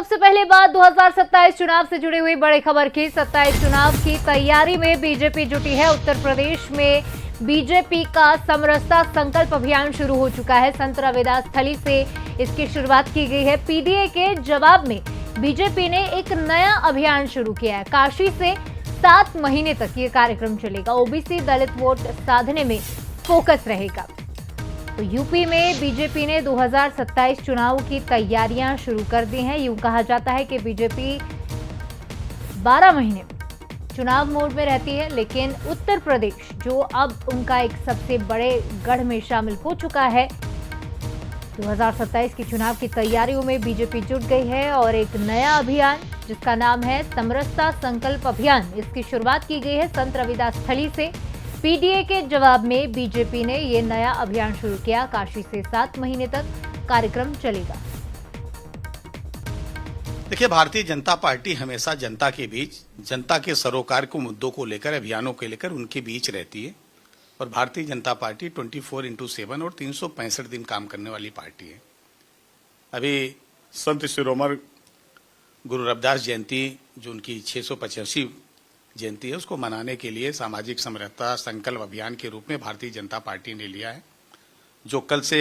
सबसे पहले बात 2027 चुनाव से जुड़ी हुई बड़ी खबर की। 27 चुनाव की तैयारी में बीजेपी जुटी है। उत्तर प्रदेश में बीजेपी का समरसता संकल्प अभियान शुरू हो चुका है। संत रविदास स्थली से इसकी शुरुआत की गई है। पीडीए के जवाब में बीजेपी ने एक नया अभियान शुरू किया है। काशी से 7 महीने तक ये कार्यक्रम चलेगा। ओबीसी दलित वोट साधने में फोकस रहेगा। तो यूपी में बीजेपी ने 2027 चुनाव की तैयारियां शुरू कर दी हैं। यूं कहा जाता है कि बीजेपी 12 महीने चुनाव मोड में रहती है, लेकिन उत्तर प्रदेश जो अब उनका एक सबसे बड़े गढ़ में शामिल हो चुका है, 2027 की चुनाव की तैयारियों में बीजेपी जुट गई है और एक नया अभियान जिसका नाम है समरसता संकल्प अभियान, इसकी शुरुआत की गई है संत रविदास स्थली से। पीडीए के जवाब में बीजेपी ने ये नया अभियान शुरू किया। काशी से 7 महीने तक कार्यक्रम चलेगा। देखिए, भारतीय जनता पार्टी हमेशा जनता के बीच, जनता के सरोकार को मुद्दों को लेकर, अभियानों के लेकर उनके बीच रहती है। और भारतीय जनता पार्टी 24/7 और 365 दिन काम करने वाली पार्टी है। अभी संत शिरोमणि गुरु रविदास जयंती, जो उनकी 685 जयंती है, उसको मनाने के लिए सामाजिक समरसता संकल्प अभियान के रूप में भारतीय जनता पार्टी ने लिया है, जो कल से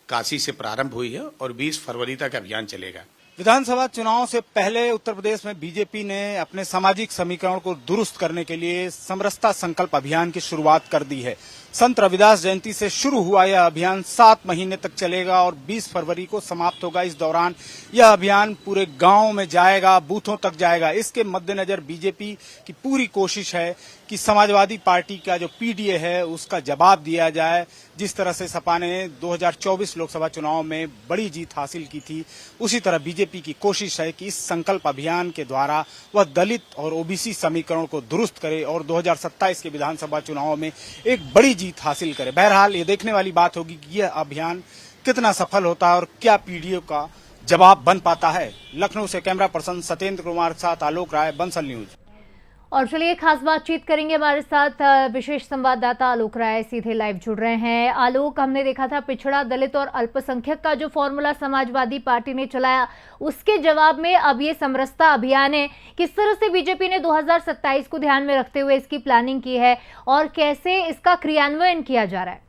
काशी से प्रारंभ हुई है और 20 फरवरी तक अभियान चलेगा। विधानसभा चुनाव से पहले उत्तर प्रदेश में बीजेपी ने अपने सामाजिक समीकरण को दुरुस्त करने के लिए समरसता संकल्प अभियान की शुरुआत कर दी है। संत रविदास जयंती से शुरू हुआ यह अभियान 7 महीने तक चलेगा और 20 फरवरी को समाप्त होगा। इस दौरान यह अभियान पूरे गांव में जाएगा, बूथों तक जाएगा। इसके मद्देनजर बीजेपी की पूरी कोशिश है कि समाजवादी पार्टी का जो पीडीए है उसका जवाब दिया जाए। जिस तरह से सपा ने 2024 लोकसभा चुनाव में बड़ी जीत हासिल की थी, उसी तरह बीजेपी की कोशिश है कि इस संकल्प अभियान के द्वारा वह दलित और ओबीसी समीकरण को दुरुस्त करे और 2027 के विधानसभा चुनाव में एक बड़ी जीत हासिल करे। बहरहाल ये देखने वाली बात होगी कि यह अभियान कितना सफल होता है और क्या पीडीए का जवाब बन पाता है। लखनऊ से कैमरा पर्सन सत्येंद्र कुमार के साथ आलोक राय, बंसल न्यूज। और चलिए खास बातचीत करेंगे। हमारे साथ विशेष संवाददाता आलोक राय सीधे लाइव जुड़ रहे हैं। आलोक, हमने देखा था पिछड़ा, दलित और अल्पसंख्यक का जो फॉर्मूला समाजवादी पार्टी ने चलाया, उसके जवाब में अब ये समरसता अभियान है। किस तरह से बीजेपी ने 2027 को ध्यान में रखते हुए इसकी प्लानिंग की है और कैसे इसका क्रियान्वयन किया जा रहा है?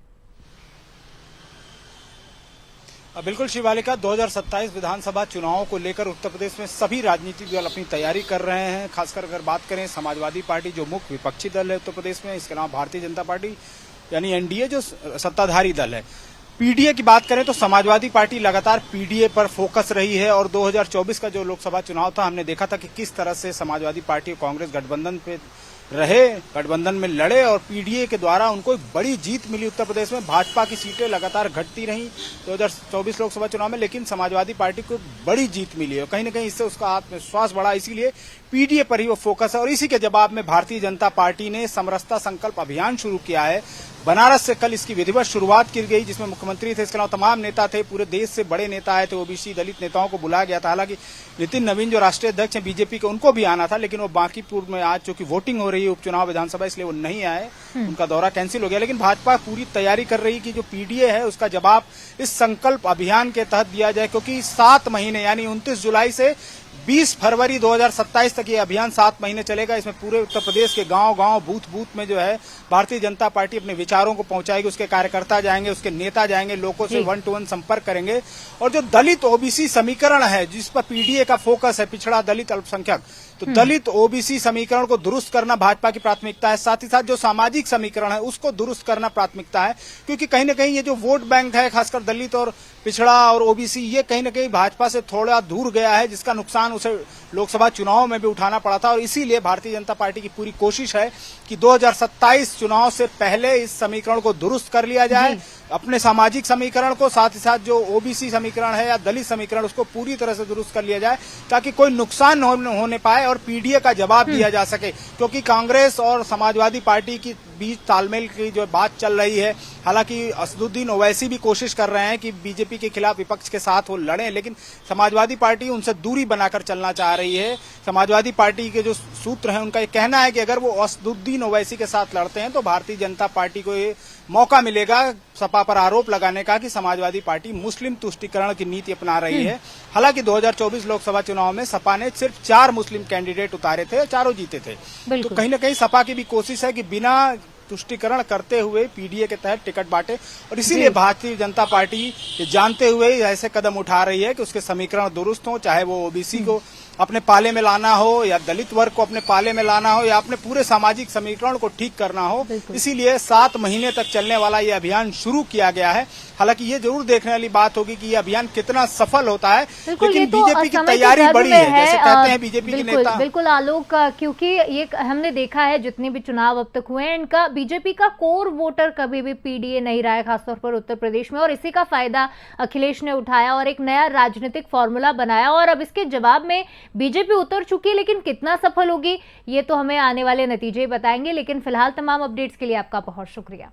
बिल्कुल शिवालिका, 2027 विधानसभा चुनाव को लेकर उत्तर प्रदेश में सभी राजनीतिक दल अपनी तैयारी कर रहे हैं। खासकर अगर बात करें समाजवादी पार्टी जो मुख्य विपक्षी दल है उत्तर प्रदेश में, इसके अलावा भारतीय जनता पार्टी यानी एनडीए जो सत्ताधारी दल है। पीडीए की बात करें तो समाजवादी पार्टी लगातार पीडीए पर फोकस रही है और 2024 का जो लोकसभा चुनाव था, हमने देखा था कि किस तरह से समाजवादी पार्टी और कांग्रेस गठबंधन पे रहे, गठबंधन में लड़े और पीडीए के द्वारा उनको एक बड़ी जीत मिली उत्तर प्रदेश में। भाजपा की सीटें लगातार घटती रहीं 2024 लोकसभा चुनाव में, लेकिन समाजवादी पार्टी को बड़ी जीत मिली है और कहीं न कहीं इससे उसका आत्मविश्वास बढ़ा। इसीलिए पीडीए पर ही वो फोकस है और इसी के जवाब में भारतीय जनता पार्टी ने समरसता संकल्प अभियान शुरू किया है। बनारस से कल इसकी विधिवत शुरुआत की गई, जिसमें मुख्यमंत्री थे, इसके अलावा तमाम नेता थे, पूरे देश से बड़े नेता आए थे। ओबीसी दलित नेताओं को बुलाया गया था। हालांकि नितिन नवीन जो राष्ट्रीय अध्यक्ष हैं बीजेपी के, उनको भी आना था, लेकिन वो बांकीपुर में आज चूंकि वोटिंग हो रही है उपचुनाव विधानसभा, इसलिए वो नहीं आए, उनका दौरा कैंसिल हो गया। लेकिन भाजपा पूरी तैयारी कर रही कि जो पीडीए है उसका जवाब इस संकल्प अभियान के तहत दिया जाए, क्योंकि 7 महीने यानी 29 जुलाई से 20 फरवरी 2027 तक ये अभियान 7 महीने चलेगा। इसमें पूरे उत्तर प्रदेश के गांव-गांव, बूथ-बूथ में जो है भारतीय जनता पार्टी अपने विचारों को पहुंचाएगी। उसके कार्यकर्ता जाएंगे, उसके नेता जाएंगे, लोगों से 1 to 1 संपर्क करेंगे। और जो दलित ओबीसी समीकरण है जिस पर पीडीए का फोकस है, पिछड़ा, दलित, अल्पसंख्यक, तो दलित ओबीसी समीकरण को दुरुस्त करना भाजपा की प्राथमिकता है। साथ ही साथ जो सामाजिक समीकरण है उसको दुरुस्त करना प्राथमिकता है, क्योंकि कहीं न कहीं ये जो वोट बैंक है, खासकर दलित और पिछड़ा और ओबीसी, ये कहीं न कहीं भाजपा से थोड़ा दूर गया है, जिसका नुकसान उसे लोकसभा चुनाव में भी उठाना पड़ा था। और इसीलिए भारतीय जनता पार्टी की पूरी कोशिश है कि 2027 चुनाव से पहले इस समीकरण को दुरुस्त कर लिया जाए, अपने सामाजिक समीकरण को, साथ ही साथ जो ओबीसी समीकरण है या दलित समीकरण, उसको पूरी तरह से दुरुस्त कर लिया जाए ताकि कोई नुकसान न होने पाए और पीडीए का जवाब दिया जा सके। क्योंकि कांग्रेस और समाजवादी पार्टी की बीच तालमेल की जो बात चल रही है, हालांकि असदुद्दीन ओवैसी भी कोशिश कर रहे हैं कि बीजेपी के खिलाफ विपक्ष के साथ वो लड़ें, लेकिन समाजवादी पार्टी उनसे दूरी बनाकर चलना चाह रही है। समाजवादी पार्टी के जो सूत्र हैं उनका ये कहना है कि अगर वो असदुद्दीन ओवैसी के साथ लड़ते हैं तो भारतीय जनता पार्टी को ये मौका मिलेगा सपा पर आरोप लगाने का कि समाजवादी पार्टी मुस्लिम तुष्टीकरण की नीति अपना रही है। हालांकि 2024 लोकसभा चुनाव में सपा ने सिर्फ 4 मुस्लिम कैंडिडेट उतारे थे, चारों जीते थे। तो कहीं ना कहीं सपा की भी कोशिश है कि बिना तुष्टीकरण करते हुए पीडीए के तहत टिकट बांटे, और इसीलिए भारतीय जनता पार्टी ये जानते हुए ऐसे कदम उठा रही है कि उसके समीकरण दुरुस्त हो, चाहे वो ओबीसी को अपने पाले में लाना हो या दलित वर्ग को अपने पाले में लाना हो या अपने पूरे सामाजिक समीकरण को ठीक करना हो। इसीलिए 7 महीने तक चलने वाला ये अभियान शुरू किया गया है। हालांकि ये जरूर देखने वाली बात होगी कि ये अभियान कितना सफल होता है, लेकिन बीजेपी की तैयारी बड़ी है, जैसे कहते हैं बीजेपी के नेता। बिल्कुल आलोक, क्योंकि ये हमने देखा है जितने भी चुनाव अब तक हुए हैं, इनका बीजेपी का कोर वोटर कभी भी पीडीए नहीं रहा है, खासतौर पर उत्तर प्रदेश में, और इसी का फायदा अखिलेश ने उठाया और एक नया राजनीतिक फॉर्मूला बनाया, और अब इसके जवाब में बीजेपी उतर चुकी है। लेकिन कितना सफल होगी ये तो हमें आने वाले नतीजे बताएंगे। लेकिन फिलहाल तमाम अपडेट्स के लिए आपका बहुत शुक्रिया।